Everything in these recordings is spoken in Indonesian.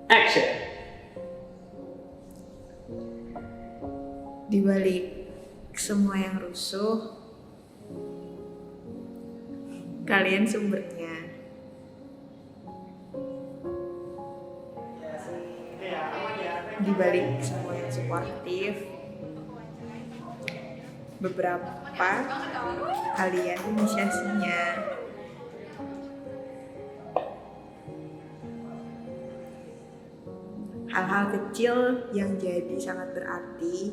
Action. Di balik semua yang rusuh, kalian sumbernya. Di balik semua yang suportif, beberapa kalian inisiasinya. Hal-hal kecil yang jadi sangat berarti,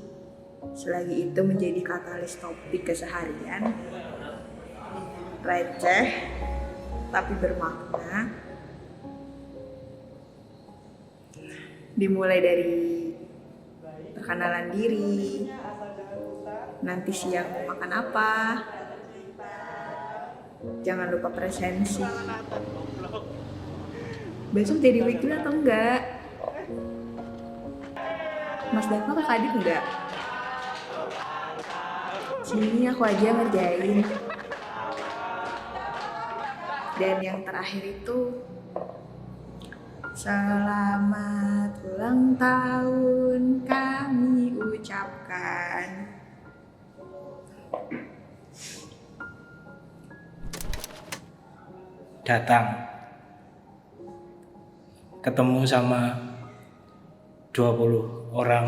selagi itu menjadi katalis topik keseharian, receh tapi bermakna. Dimulai dari perkenalan diri, nanti siang mau makan apa, jangan lupa presensi, besok jadi weekly atau enggak, Mas Dava ke Kadin enggak? Sini aku aja ngerjain. Dan yang terakhir itu, selamat ulang tahun kami ucapkan. Datang ketemu sama 20 orang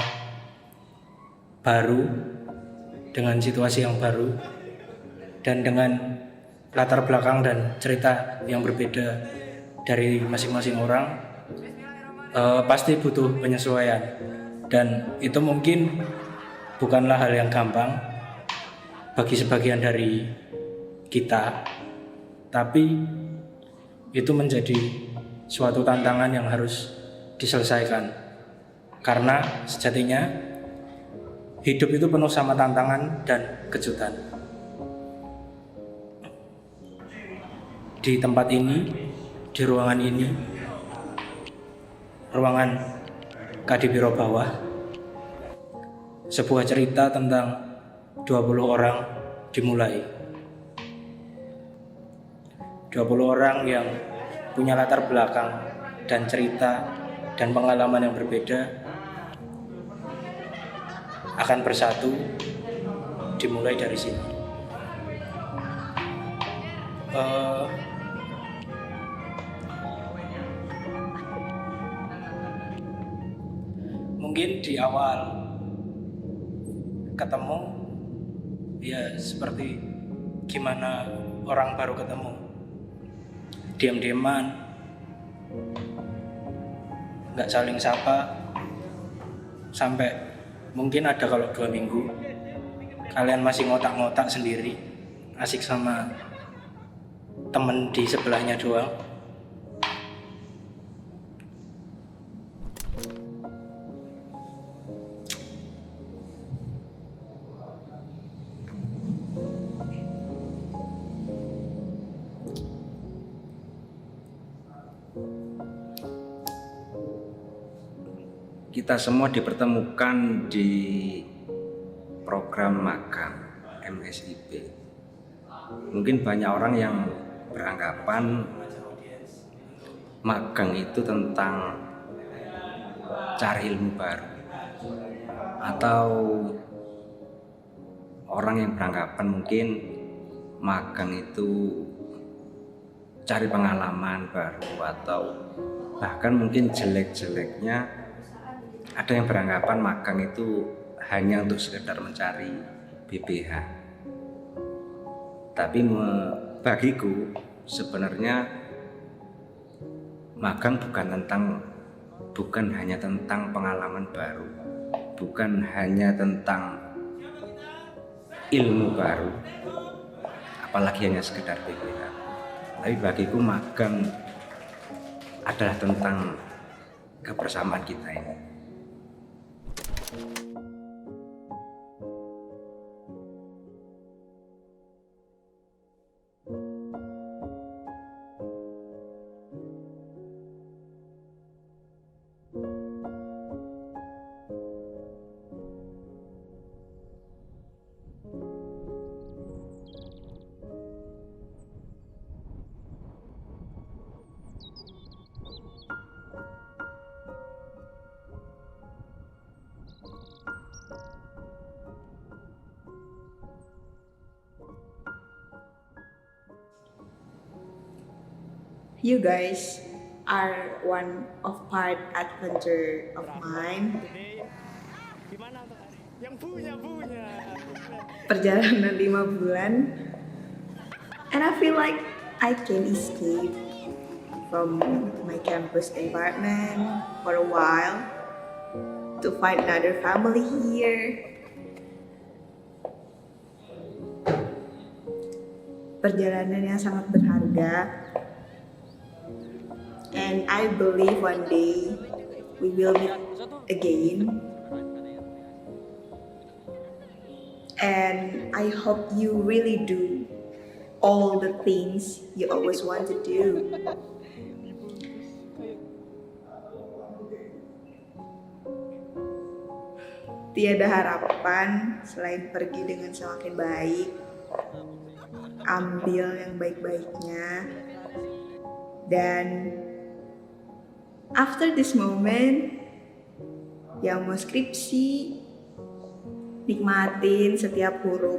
baru dengan situasi yang baru dan dengan latar belakang dan cerita yang berbeda dari masing-masing orang. Pasti butuh penyesuaian dan itu mungkin bukanlah hal yang gampang bagi sebagian dari kita, tapi itu menjadi suatu tantangan yang harus diselesaikan. Karena sejatinya hidup itu penuh sama tantangan dan kejutan. Di tempat ini, di ruangan ini, ruangan Kadi Biro Bawah, sebuah cerita tentang 20 orang dimulai. 20 orang yang punya latar belakang dan cerita dan pengalaman yang berbeda akan bersatu dimulai dari sini. Mungkin di awal ketemu ya seperti gimana orang baru ketemu, diam-diaman, nggak saling sapa, sampai mungkin ada kalau 2 minggu kalian masih ngotak-ngotak sendiri, asik sama temen di sebelahnya doang. Kita semua dipertemukan di program magang MSIP. Mungkin banyak orang yang beranggapan magang itu tentang cari ilmu baru, atau orang yang beranggapan mungkin magang itu cari pengalaman baru, atau bahkan mungkin jelek-jeleknya ada yang beranggapan magang itu hanya untuk sekedar mencari BPH. Tapi bagiku sebenarnya magang bukan hanya tentang pengalaman baru, bukan hanya tentang ilmu baru, apalagi hanya sekedar PPH. Tapi bagiku magang adalah tentang kebersamaan kita ini. You guys are one of part adventure of mine. Yang punya. Perjalanan 5 bulan. And I feel like I can escape from my campus environment for a while to find another family here. Perjalanan yang sangat berharga. And I believe one day we will meet again. And I hope you really do all the things you always want to do. Tiada harapan selain pergi dengan semakin baik. Ambil yang baik-baiknya. Dan after this moment, yang mau skripsi, nikmatin setiap huruf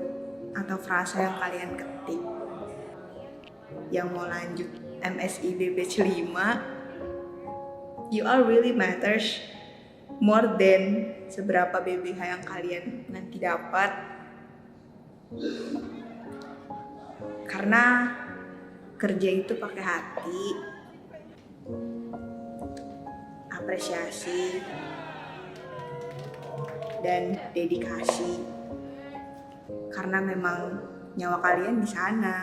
atau frasa yang kalian ketik. Yang mau lanjut MSIB batch 5, you all really matters more than seberapa BBH yang kalian nanti dapat. Karena kerja itu pakai hati, apresiasi, dan dedikasi. Karena memang nyawa kalian di sana.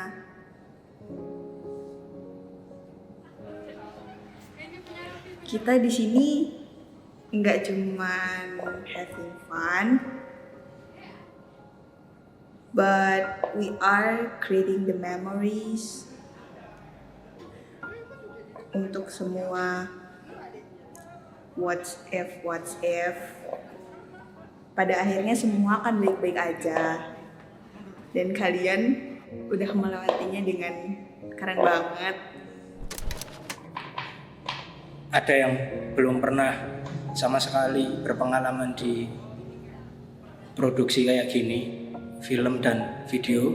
Kita di sini nggak cuman having fun, but we are creating the memories untuk semua what's if. Pada akhirnya semua akan baik-baik aja. Dan kalian udah melewatinya dengan keren banget. Ada yang belum pernah sama sekali berpengalaman di produksi kayak gini, film dan video,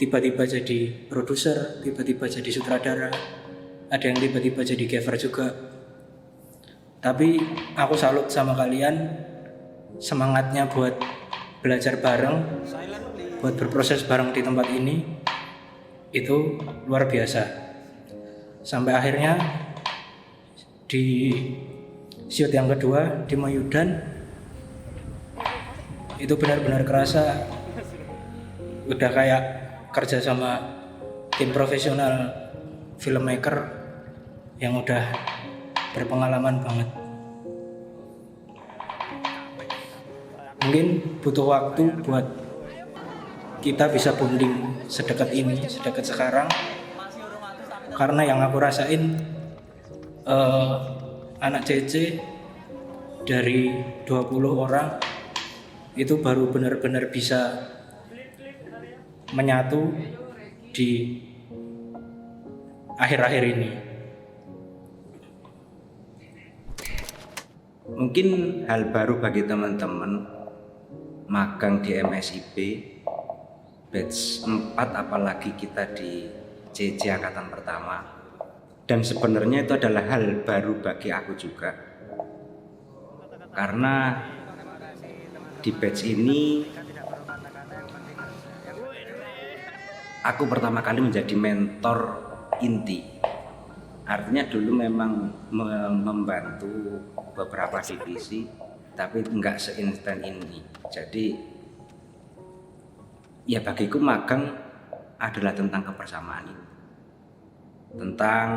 tiba-tiba jadi produser, tiba-tiba jadi sutradara, ada yang tiba-tiba jadi gaffer juga. Tapi aku salut sama kalian, semangatnya buat belajar bareng, buat berproses bareng di tempat ini, itu luar biasa. Sampai akhirnya di shoot yang kedua di Mayudan, itu benar-benar kerasa udah kayak kerja sama tim profesional filmmaker yang udah berpengalaman banget. Mungkin butuh waktu buat kita bisa bonding sedekat ini, sedekat sekarang. Karena yang aku rasain, anak CC dari 20 orang itu baru benar-benar bisa menyatu di akhir-akhir ini. Mungkin hal baru bagi teman-teman magang di MSIP batch 4, apalagi kita di CC angkatan pertama. Dan sebenarnya itu adalah hal baru bagi aku juga. Karena di batch ini aku pertama kali menjadi mentor inti. Artinya dulu memang membantu beberapa divisi, tapi nggak seinstan ini. Jadi ya bagiku magang adalah tentang kebersamaan ini, tentang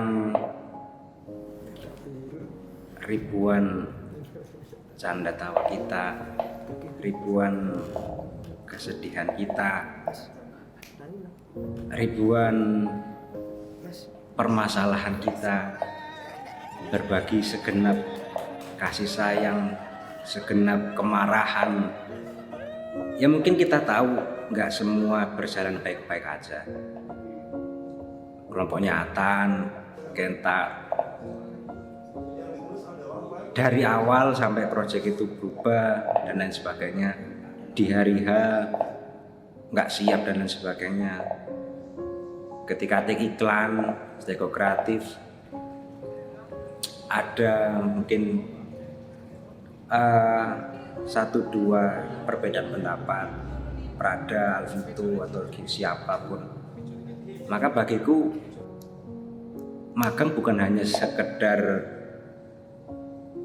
ribuan canda tawa kita, ribuan kesedihan kita, ribuan permasalahan kita, berbagi segenap kasih sayang, segenap kemarahan. Ya mungkin kita tahu nggak semua berjalan baik-baik aja. Kelompoknya Atan, Genta, dari awal sampai proyek itu berubah dan lain sebagainya, di hari H nggak siap dan lain sebagainya. Ketika take iklan, Steko Kreatif, ada mungkin 1-2 perbedaan pendapat, Prada, Alvito atau siapapun. Maka bagiku magang bukan hanya sekedar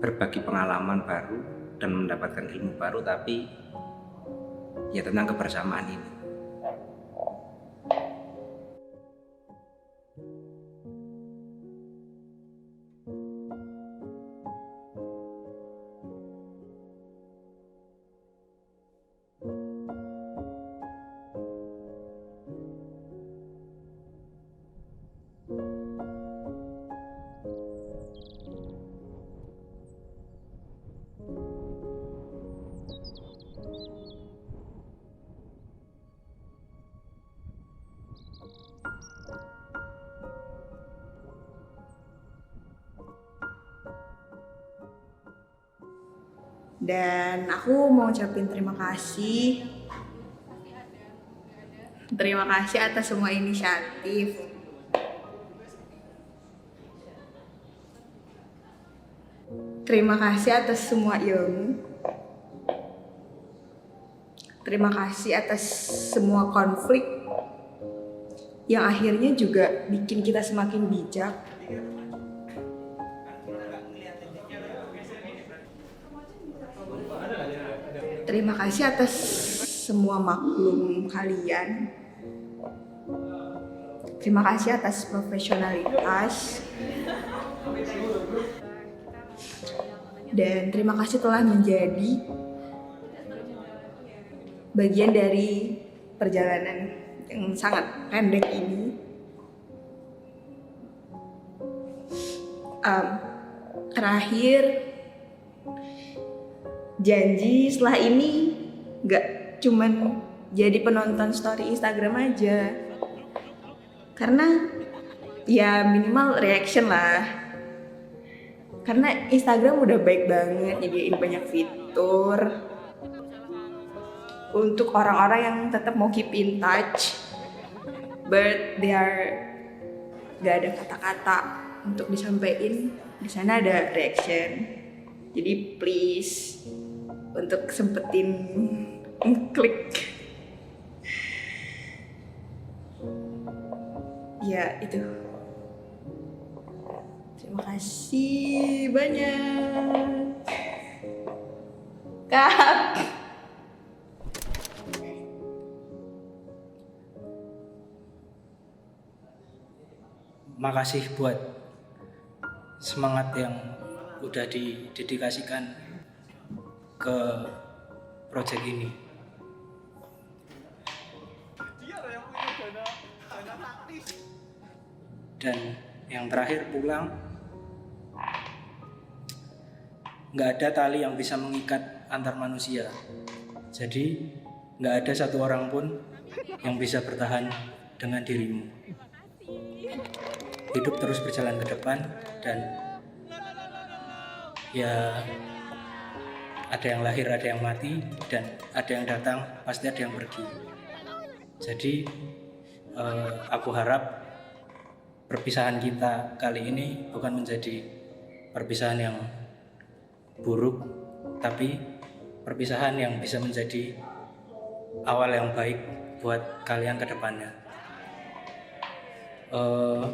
berbagi pengalaman baru dan mendapatkan ilmu baru, tapi ya tentang kebersamaan ini. Dan aku mau ucapin terima kasih. Terima kasih atas semua inisiatif. Terima kasih atas semua ilmu. Terima kasih atas semua konflik yang akhirnya juga bikin kita semakin bijak. Terima kasih atas semua maklum kalian. Terima kasih atas profesionalitas. Dan terima kasih telah menjadi bagian dari perjalanan yang sangat pendek ini. Terakhir, janji setelah ini gak cuman jadi penonton story Instagram aja, karena ya minimal reaction lah, karena Instagram udah baik banget nyediain banyak fitur untuk orang-orang yang tetap mau keep in touch, but they are gak ada kata-kata untuk disampaikan. Di sana ada reaction, jadi please untuk sempetin klik. Ya itu. Terima kasih banyak. Kak. Makasih buat semangat yang udah didedikasikan ke proyek ini. Dan yang terakhir, pulang nggak ada tali yang bisa mengikat antar manusia. Jadi nggak ada satu orang pun yang bisa bertahan dengan dirimu. Hidup terus berjalan ke depan, dan ya ada yang lahir, ada yang mati, dan ada yang datang, pasti ada yang pergi. Jadi aku harap perpisahan kita kali ini bukan menjadi perpisahan yang buruk, tapi perpisahan yang bisa menjadi awal yang baik buat kalian ke depannya. eh,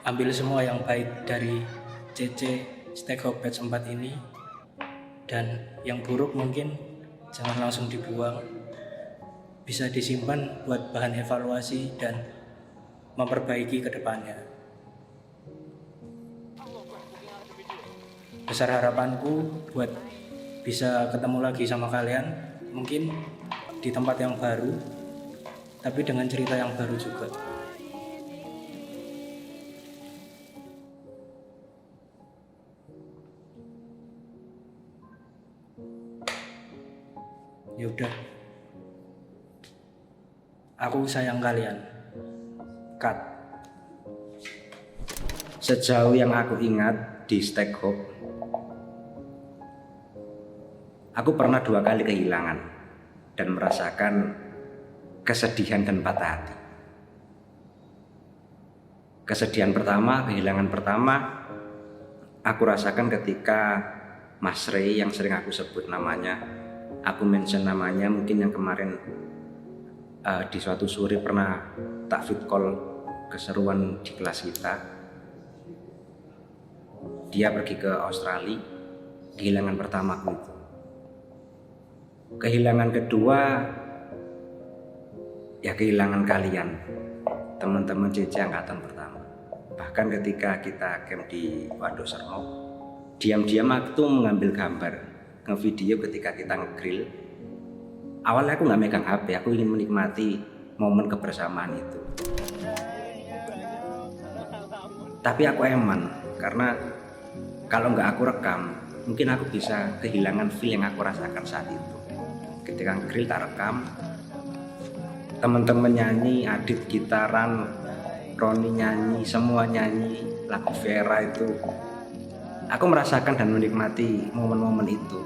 ambil semua yang baik dari CC Stack Hop Batch 4 ini, dan yang buruk mungkin jangan langsung dibuang, bisa disimpan buat bahan evaluasi dan memperbaiki ke depannya. Besar harapanku buat bisa ketemu lagi sama kalian, mungkin di tempat yang baru, tapi dengan cerita yang baru juga. Yaudah, aku sayang kalian. Cut. Sejauh yang aku ingat di Stack Hop, aku pernah 2 kali kehilangan dan merasakan kesedihan dan patah hati. Kesedihan pertama, kehilangan pertama, aku rasakan ketika Mas Ray yang sering aku sebut namanya, aku mention namanya, mungkin yang kemarin di suatu sore pernah tak fit call keseruan di kelas kita. Dia pergi ke Australia, kehilangan pertamaku itu. Kehilangan kedua, ya kehilangan kalian, teman-teman CC angkatan pertama. Bahkan ketika kita camp di Waduk Sermok, diam-diam aku tuh mengambil gambar, ngevideo ketika kita ngegrill. Awalnya aku nggak megang HP, aku ingin menikmati momen kebersamaan itu. Tapi aku eman, karena kalau nggak aku rekam, mungkin aku bisa kehilangan feel yang aku rasakan saat itu. Ketika ngegrill tak rekam, teman-teman nyanyi, Adit gitaran, Roni nyanyi, semua nyanyi, lagu Vera itu. Aku merasakan dan menikmati momen-momen itu.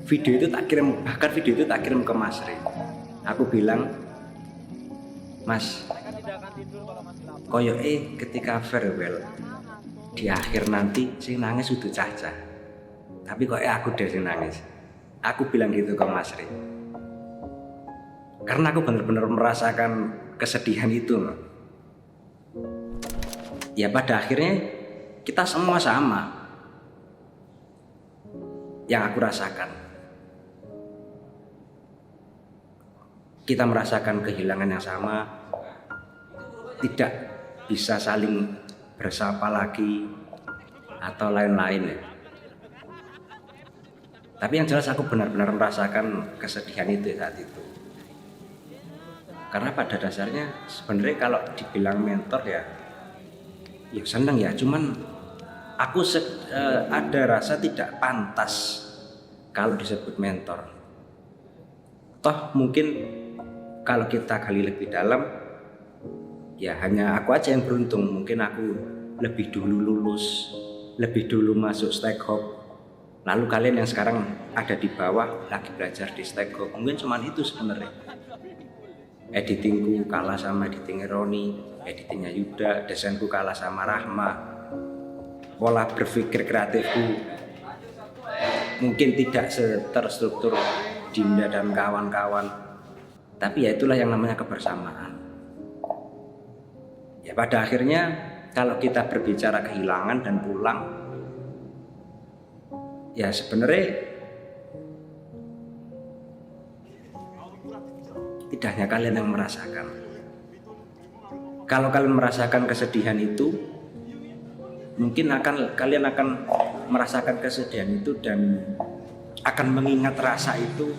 Video itu tak kirim, bahkan video itu tak kirim ke Mas Ray. Aku bilang, Mas, koyo ketika farewell di akhir nanti sing nangis udah caca. Tapi kok aku deh sing nangis. Aku bilang gitu ke Mas Ray. Karena aku benar-benar merasakan kesedihan itu. Ya pada akhirnya kita semua sama. Yang aku rasakan. Kita merasakan kehilangan yang sama, tidak bisa saling bersapa lagi atau lain-lain ya. Tapi yang jelas aku benar-benar merasakan kesedihan itu saat itu. Karena pada dasarnya sebenarnya kalau dibilang mentor ya senang ya, cuman aku ada rasa tidak pantas kalau disebut mentor. Toh mungkin kalau kita gali lebih dalam, ya hanya aku aja yang beruntung. Mungkin aku lebih dulu lulus, lebih dulu masuk Stack Hop. Lalu kalian yang sekarang ada di bawah lagi belajar di Stack Hop, mungkin cuma itu sebenarnya. Editingku kalah sama editingnya Roni, editingnya Yuda, desainku kalah sama Rahma. Pola berpikir kreatifku mungkin tidak terstruktur Dinda dan kawan-kawan. Tapi ya itulah yang namanya kebersamaan. Ya pada akhirnya kalau kita berbicara kehilangan dan pulang, ya sebenarnya tidak hanya kalian yang merasakan. Kalau kalian merasakan kesedihan itu, mungkin kalian akan merasakan kesedihan itu dan akan mengingat rasa itu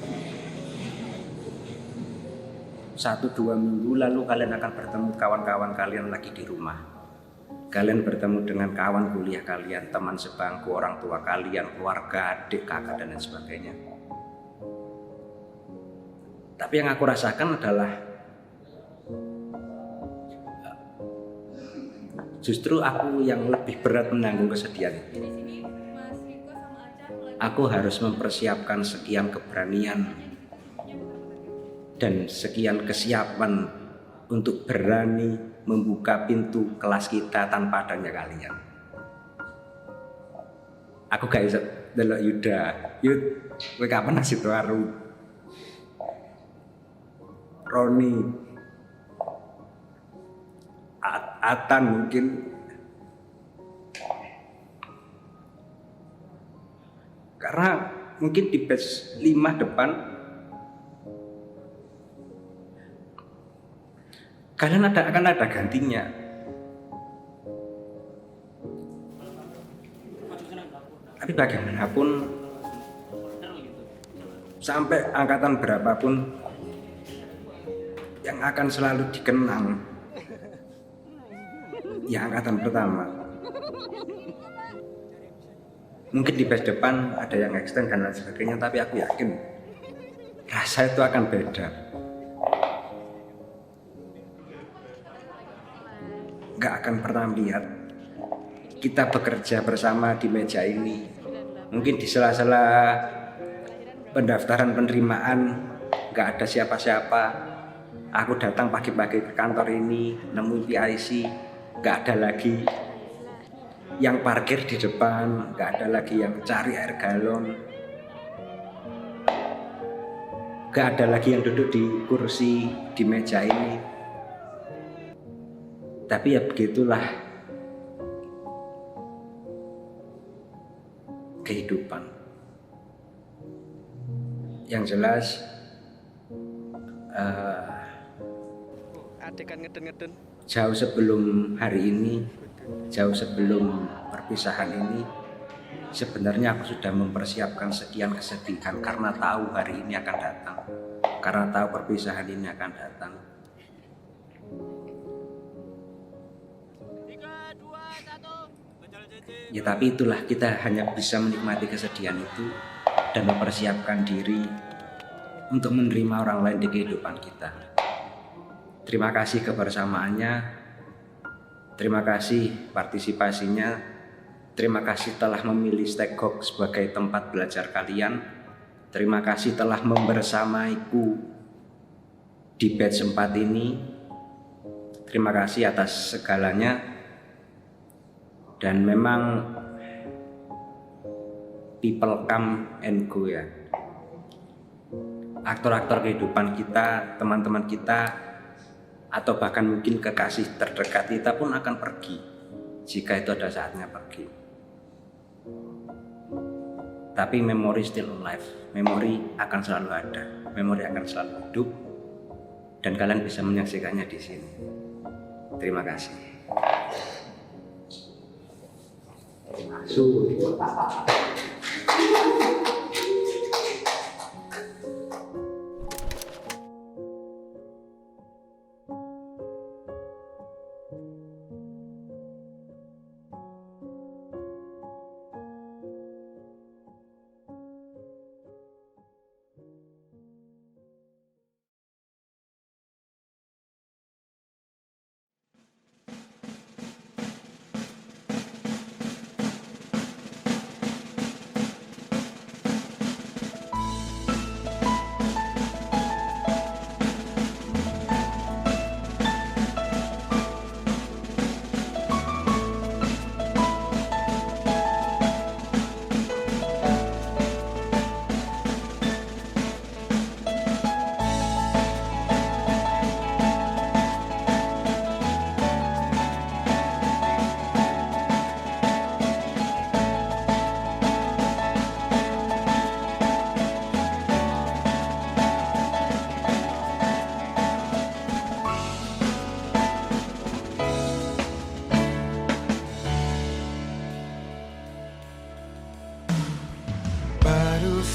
1-2 minggu, lalu kalian akan bertemu kawan-kawan kalian lagi di rumah. Kalian bertemu dengan kawan kuliah kalian, teman sebangku, orang tua kalian, keluarga, adik, kakak, dan lain sebagainya. Tapi yang aku rasakan adalah justru aku yang lebih berat menanggung kesedihan itu. Aku harus mempersiapkan sekian keberanian dan sekian kesiapan untuk berani membuka pintu kelas kita tanpa adanya kalian. Aku gak bisa delok Yuda, Yud, kowe kapan nasi baru? Roni, Atan mungkin. Karena mungkin di batch 5 depan kalian akan ada gantinya. Tapi bagaimanapun, sampai angkatan berapapun, yang akan selalu dikenang ya angkatan pertama. Mungkin di batch depan ada yang extend dan lain sebagainya, tapi aku yakin rasa itu akan beda. Gak akan pernah melihat kita bekerja bersama di meja ini. Mungkin di sela-sela pendaftaran penerimaan gak ada siapa-siapa, aku datang pagi-pagi ke kantor ini, nemuin PIC, gak ada lagi yang parkir di depan, gak ada lagi yang cari air galon, gak ada lagi yang duduk di kursi di meja ini. Tapi ya begitulah kehidupan. Yang jelas adegan ngeden-ngeden jauh sebelum hari ini, jauh sebelum perpisahan ini, sebenarnya aku sudah mempersiapkan sekian kesedihan karena tahu hari ini akan datang, karena tahu perpisahan ini akan datang. 3, 2, 1. Ya tapi itulah, kita hanya bisa menikmati kesedihan itu dan mempersiapkan diri untuk menerima orang lain di kehidupan kita. Terima kasih kebersamaannya, terima kasih partisipasinya, terima kasih telah memilih Stegok sebagai tempat belajar kalian, terima kasih telah membersamaiku di batch 4 ini, terima kasih atas segalanya. Dan memang people come and go ya. Aktor-aktor kehidupan kita, teman-teman kita, atau bahkan mungkin kekasih terdekat kita pun akan pergi jika itu ada saatnya pergi. Tapi memori still alive, memori akan selalu ada, memori akan selalu hidup, dan kalian bisa menyaksikannya di sini. Terima kasih.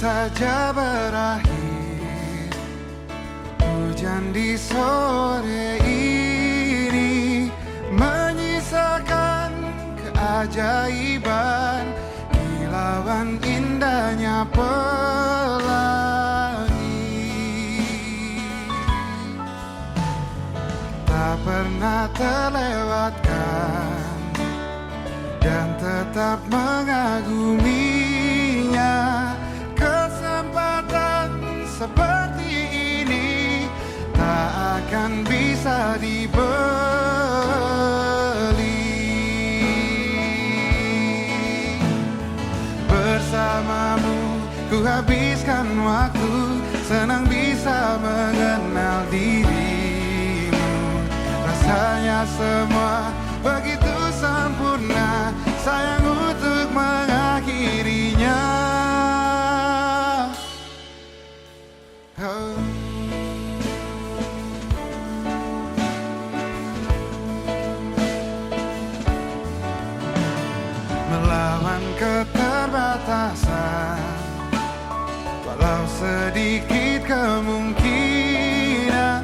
Saja berakhir hujan di sore ini, menyisakan keajaiban kilauan indahnya pelangi. Tak pernah terlewatkan dan tetap mengaguminya. Kesempatan seperti ini tak akan bisa dibeli. Bersamamu ku habiskan waktu, senang bisa mengenal diri. semua begitu sempurna, sayang untuk mengakhirinya. Oh. Melawan keterbatasan, walau sedikit kemungkinan,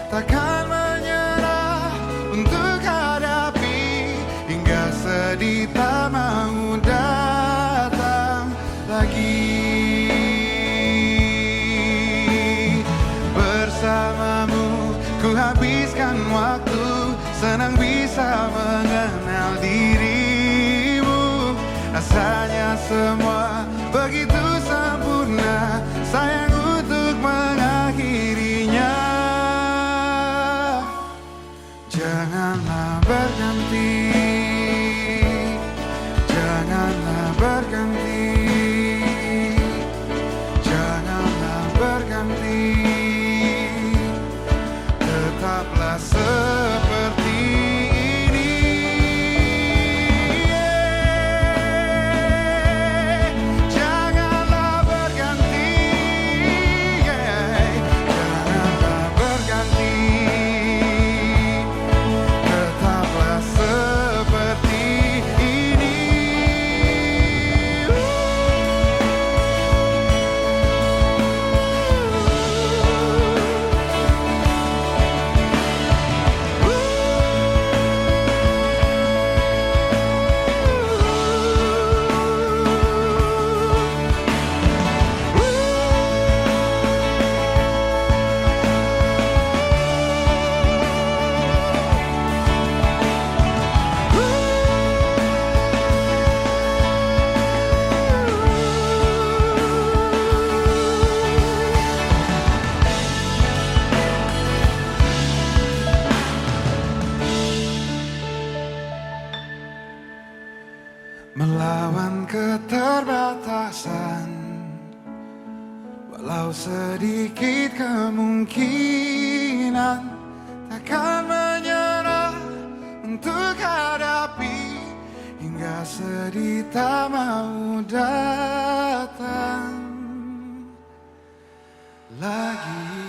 takkan menyerah untuk hadapi hingga sedih tak mau datang lagi. Bersamamu ku habiskan waktu, senang bisa mengenal dirimu. Rasanya semua begitu sempurna, sayang untuk mengakhirinya. Janganlah berganti, janganlah berganti, janganlah berganti. Tetaplah seperti ini. Janganlah berganti, janganlah berganti. Tetaplah seperti ini. Melawan keterbatasan, walau sedikit kemungkinan, takkan menyerah untuk hadapi hingga sedih tak mau datang lagi.